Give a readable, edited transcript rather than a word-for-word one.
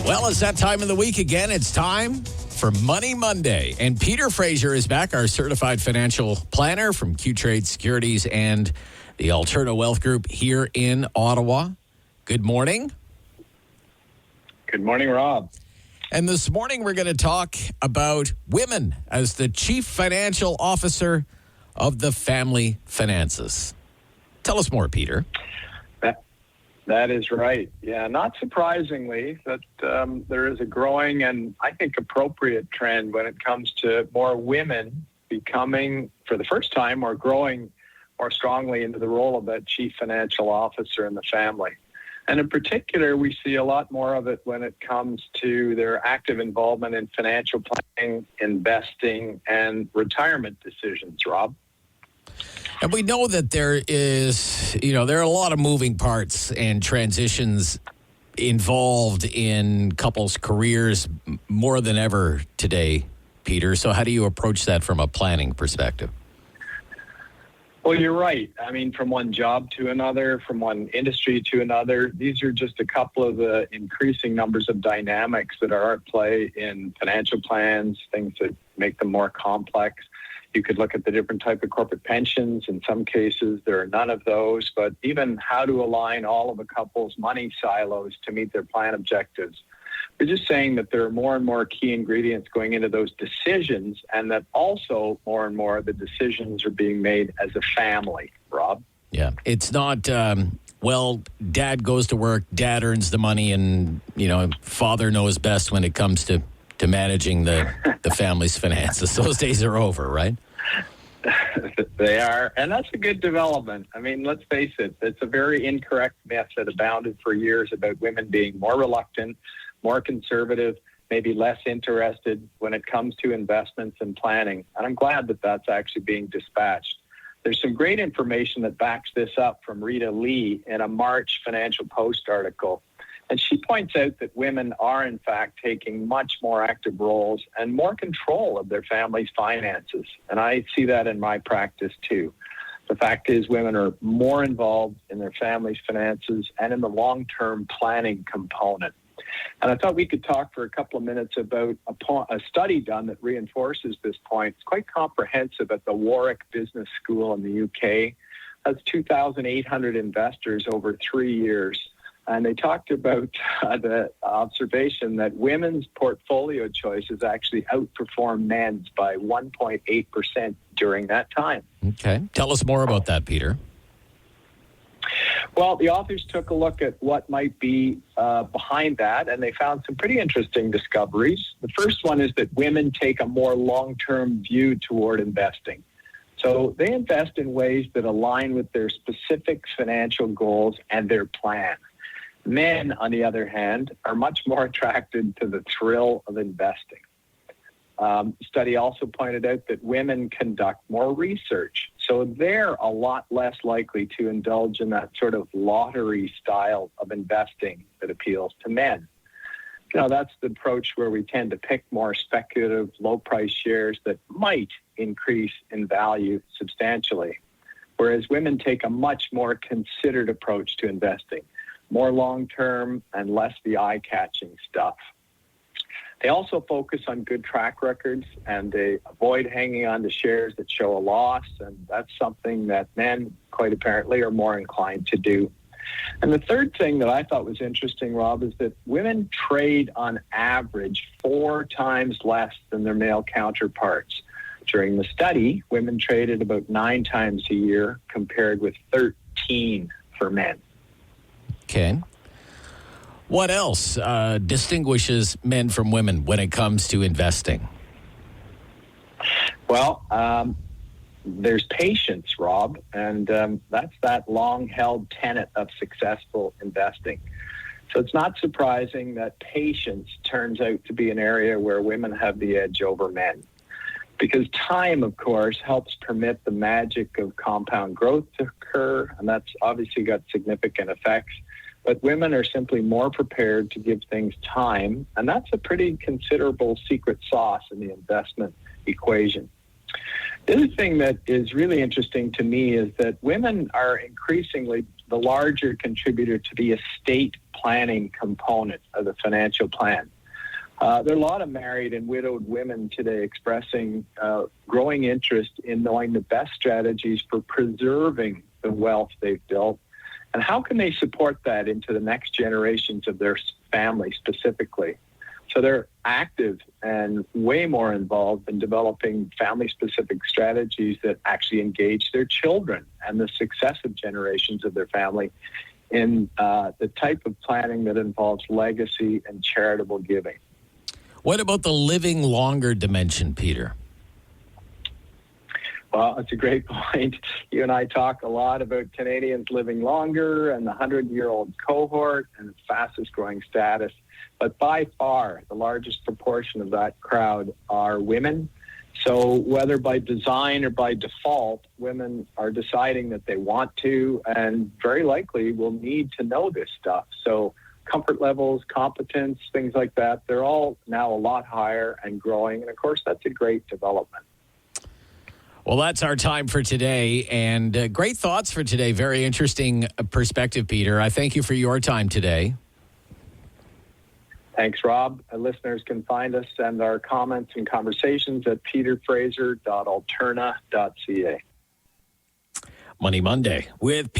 Well, it's that time of the week again. It's time for Money Monday. And Peter Fraser is back, our certified financial planner from Q-Trade Securities and the Alterna Wealth Group here in Ottawa. Good morning. Good morning, Rob. And this morning we're going to talk about women as the chief financial officer of the family finances. Tell us more, Peter. That is right. Yeah, not surprisingly, that there is a growing and I think appropriate trend when it comes to more women becoming, for the first time, or growing more strongly into the role of that chief financial officer in the family. And in particular, we see a lot more of it when it comes to their active involvement in financial planning, investing, and retirement decisions, Rob. And we know that there are a lot of moving parts and transitions involved in couples' careers more than ever today, Peter. So how do you approach that from a planning perspective? Well, you're right. I mean, from one job to another, from one industry to another, these are just a couple of the increasing numbers of dynamics that are at play in financial plans, things that make them more complex. You could look at the different type of corporate pensions. In some cases, there are none of those, but even how to align all of a couple's money silos to meet their plan objectives. We're just saying that there are more and more key ingredients going into those decisions, and that also more and more the decisions are being made as a family, Rob. Yeah, it's not, dad goes to work, dad earns the money, and, father knows best when it comes to managing the family's finances. Those days are over, right? They are, and that's a good development. I mean, let's face it, it's a very incorrect myth that abounded for years about women being more reluctant, more conservative, maybe less interested when it comes to investments and planning. And I'm glad that that's actually being dispatched. There's some great information that backs this up from Rita Lee in a March Financial Post article. And she points out that women are, in fact, taking much more active roles and more control of their family's finances. And I see that in my practice, too. The fact is women are more involved in their family's finances and in the long-term planning component. And I thought we could talk for a couple of minutes about a study done that reinforces this point. It's quite comprehensive at the Warwick Business School in the UK. That's 2,800 investors over 3 years. And they talked about the observation that women's portfolio choices actually outperform men's by 1.8% during that time. Okay. Tell us more about that, Peter. Well, the authors took a look at what might be behind that, and they found some pretty interesting discoveries. The first one is that women take a more long-term view toward investing. So they invest in ways that align with their specific financial goals and their plan. Men, on the other hand, are much more attracted to the thrill of investing. The study also pointed out that women conduct more research, so they're a lot less likely to indulge in that sort of lottery style of investing that appeals to men. That's the approach where we tend to pick more speculative, low-price shares that might increase in value substantially, whereas women take a much more considered approach to investing. More long-term and less the eye-catching stuff. They also focus on good track records, and they avoid hanging on to shares that show a loss, and that's something that men, quite apparently, are more inclined to do. And the third thing that I thought was interesting, Rob, is that women trade on average 4 times less than their male counterparts. During the study, women traded about 9 times a year, compared with 13 for men. Okay. What else distinguishes men from women when it comes to investing? Well, there's patience, Rob, and that's that long-held tenet of successful investing. So it's not surprising that patience turns out to be an area where women have the edge over men. Because time, of course, helps permit the magic of compound growth to occur, and that's obviously got significant effects. But women are simply more prepared to give things time, and that's a pretty considerable secret sauce in the investment equation. The other thing that is really interesting to me is that women are increasingly the larger contributor to the estate planning component of the financial plan. There are a lot of married and widowed women today expressing growing interest in knowing the best strategies for preserving the wealth they've built, and how can they support that into the next generations of their family specifically. So they're active and way more involved in developing family-specific strategies that actually engage their children and the successive generations of their family in the type of planning that involves legacy and charitable giving. What about the living longer dimension, Peter? Well, that's a great point. You and I talk a lot about Canadians living longer and the 100-year-old cohort and the fastest growing status. But by far, the largest proportion of that crowd are women. So whether by design or by default, women are deciding that they want to and very likely will need to know this stuff. So comfort levels, competence, things like that, they're all now a lot higher and growing. And of course, that's a great development. Well, that's our time for today, and great thoughts for today. Very interesting perspective, Peter. I thank you for your time today. Thanks, Rob. Listeners can find us and our comments and conversations at peterfraser.alterna.ca. Money Monday with